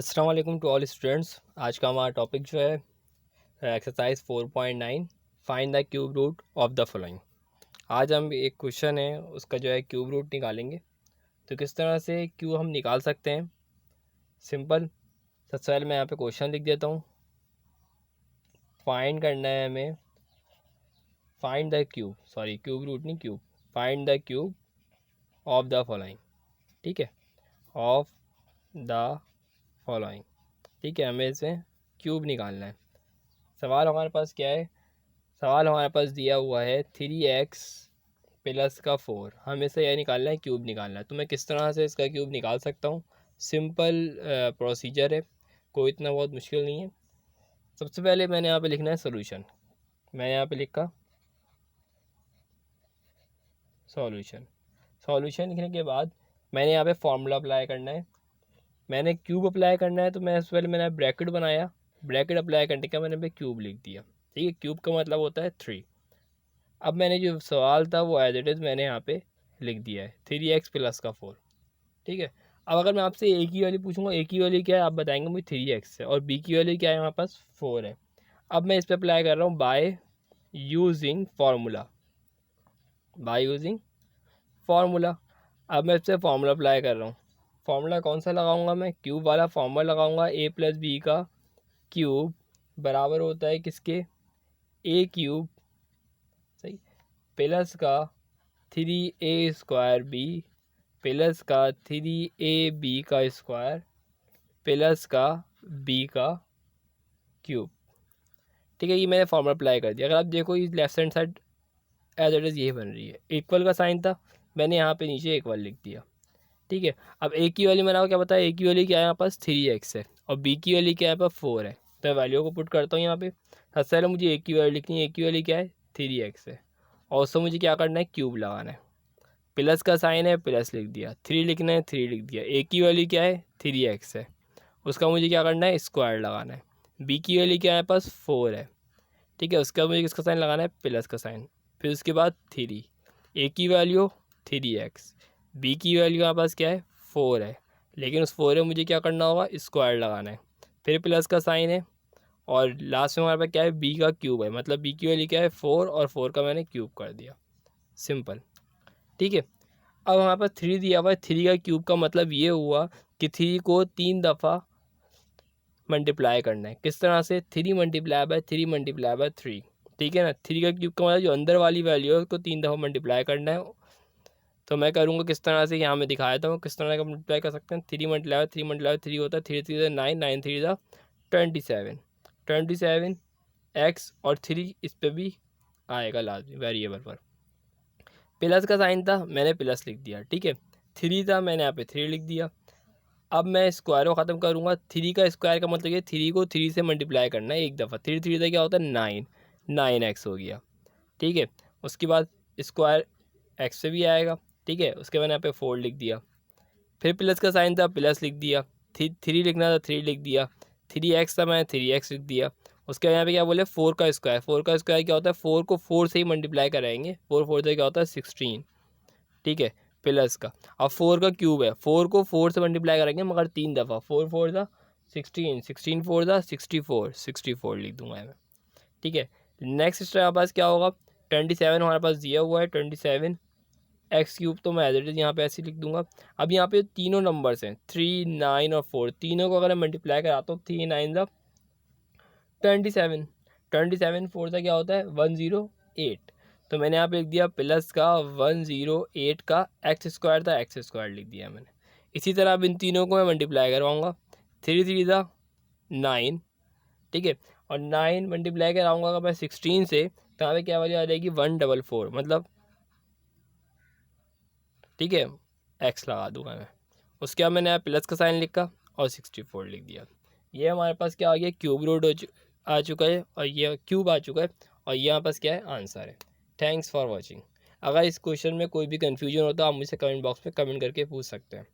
अस्सलाम वालेकुम to all students. आज का हमारा टॉपिक जो है exercise 4.9 find the cube root of the following. आज हम एक क्वेश्चन है उसका जो है क्यूब रूट निकालेंगे। तो किस तरह से क्यूब हम निकाल सकते हैं, सिंपल। सबसे पहले मैं यहाँ पे क्वेश्चन लिख देता हूँ। फाइंड करना है हमें, find the cube, sorry cube root नहीं, cube, find the cube of the following. ठीक है, ऑफ द फॉलोइंग। ठीक है, हमें इसमें क्यूब निकालना है। सवाल हमारे पास क्या है, सवाल हमारे पास दिया हुआ है 3x प्लस का 4। हमें से यह निकालना है, क्यूब निकालना है। तो मैं किस तरह से इसका क्यूब निकाल सकता हूँ, सिंपल प्रोसीजर है, कोई इतना बहुत मुश्किल नहीं है। सबसे पहले मैंने यहाँ पे लिखना है सॉल्यूशन। मैंने यहाँ पे लिखा सॉल्यूशन। सॉल्यूशन लिखने के बाद मैंने यहाँ पे फॉर्मूला अप्लाई करना है। मैंने क्यूब अप्लाई करना है, तो मैं सबसे पहले मैंने ब्रैकेट बनाया। ब्रैकेट अप्लाई करने का मैंने पे क्यूब लिख दिया। ठीक है, क्यूब का मतलब होता है 3। अब मैंने जो सवाल था वो एज इट इज़ मैंने यहाँ पे लिख दिया है, 3x प्लस का 4। ठीक है, अब अगर मैं आपसे ए की वैल्यू पूछूंगा, ए की वैल्यू क्या है, आप बताएंगे मुझे 3x है, और बी की वैल्यू क्या है, हमारे पास 4 है। अब मैं इस पर अप्लाई कर रहा हूँ by using formula, by using formula. अब मैं इस पर फार्मूला अप्लाई कर रहा हूँ। फार्मूला कौन सा लगाऊंगा, मैं क्यूब वाला फार्मूला लगाऊंगा। ए प्लस बी का क्यूब बराबर होता है किसके, ए क्यूब, सही, प्लस का 3a² बी प्लस का 3ab का स्क्वायर प्लस का b का क्यूब। ठीक है, ये मैंने फॉर्मूला अप्लाई कर दिया। अगर आप देखो इस left hand side as it is यही बन रही है। इक्वल का साइन था, मैंने यहाँ पे नीचे इक्वल लिख दिया। ठीक है, अब ए की वैल्यू मैंने आपको क्या बताया, ए की वैल्यू क्या है, यहाँ पास 3x है, और बी की वैल्यू क्या है, यहाँ पर 4 है। तो मैं वैल्यू को पुट करता हूँ यहाँ पे। सबसे पहले मुझे ए की वैल्यू लिखनी है। ए की वैल्यू क्या है, 3x है, और उसको मुझे क्या करना है, क्यूब लगाना है। प्लस का साइन है, प्लस लिख दिया। 3 लिखना है, 3 लिख दिया। ए की वैल्यू क्या है, 3x है, उसका मुझे क्या करना है, स्क्वायर लगाना है। बी की वैल्यू क्या है, पास 4 है। ठीक है, उसका मुझे किसका साइन लगाना है, प्लस का साइन। फिर उसके बाद 3, ए की वैल्यू 3x, बी की वैल्यू यहाँ पास क्या है, 4 है, लेकिन उस 4 में मुझे क्या करना होगा, स्क्वायर लगाना है। फिर प्लस का साइन है, और लास्ट में हमारे पास क्या है, बी का क्यूब है, मतलब बी की वैल्यू क्या है, 4, और 4 का मैंने क्यूब कर दिया, सिंपल। ठीक है, अब हमारे पास 3 दिया हुआ है। 3 का क्यूब का मतलब ये हुआ कि 3 को 3 दफ़ा मल्टीप्लाई करना है। किस तरह से, 3 मल्टीप्लाई बाय 3 मल्टीप्लाई बाय 3। ठीक है ना, 3 का क्यूब का मतलब जो अंदर वाली वैल्यू है उसको 3 दफ़ा मल्टीप्लाई करना है। तो मैं करूँगा किस तरह से, यहाँ मैं दिखाया था किस तरह का मल्टीप्लाई कर सकते हैं। 3 मल्टीप्लाई 3 मल्टीप्लाई 3 होता है 3 3 9, 9 3 27, 27 एक्स, और 3 इस पर भी आएगा लाजमी वेरिएबल पर। प्लस का साइन था, मैंने प्लस लिख दिया। ठीक है, 3 था, मैंने यहाँ पे 3 लिख दिया। अब मैं स्क्वायर को ख़त्म करूँगा। 3 का स्क्वायर का मतलब ये 3 को 3 से मल्टीप्लाई करना है एक दफ़ा। 3 3 से क्या होता है, 9, 9x हो गया। ठीक है, उसके बाद स्क्वायर एक्स से भी आएगा। ठीक है, उसके बाद यहाँ पे 4 लिख दिया। फिर प्लस का साइन था, प्लस लिख दिया। 3 लिखना था, 3 लिख दिया। 3x था, मैं 3x लिख दिया। उसके बाद यहाँ पे क्या बोले, 4 का स्क्वायर। 4 का स्क्वायर क्या होता है, 4 को 4 से ही मल्टीप्लाई कराएंगे। 4 4 से क्या होता है, 16। ठीक है, प्लस का, अब 4 का क्यूब है, 4 को 4 से मल्टीप्लाई करेंगे मगर 3 दफ़ा। 4 4 था 16, 16 4 था 64, 64 लिख दूंगा मैं। ठीक है, नेक्स्ट स्टेप हमारे पास क्या होगा, 27 हमारे पास दिया हुआ है। 27 एक्स क्यूब, तो मैं एज इट इज़ यहाँ पे ऐसे लिख दूंगा। अब यहाँ पे तीनों नंबर्स हैं 3 9 और 4, तीनों को अगर मैं मल्टीप्लाई कराता हूँ, 3 9 ज़ा 27, 27 4 सा क्या होता है, 108। तो मैंने यहाँ पे लिख दिया प्लस का 108 का एक्स स्क्वायर था, एक्स स्क्वायर लिख दिया मैंने। इसी तरह अब इन तीनों को मैं मल्टीप्लाई करवाऊँगा। 3 3 ज़ा 9। ठीक है, और 9 मल्टीप्लाई कराऊँगा अगर मैं 16 से, तो यहाँ पे क्या वैल्यू आ जाएगी, 144, मतलब ठीक है, एक्स लगा दूंगा मैं। उसके बाद मैंने यहाँ प्लस का साइन लिखा और 64 लिख दिया। ये हमारे पास क्या आ गया, क्यूब रूट आ चुका है, और ये क्यूब आ चुका है, और यहाँ पास क्या है, आंसर है। Thanks for watching. अगर इस क्वेश्चन में कोई भी कन्फ्यूजन हो तो आप मुझसे कमेंट बॉक्स में कमेंट करके पूछ सकते हैं।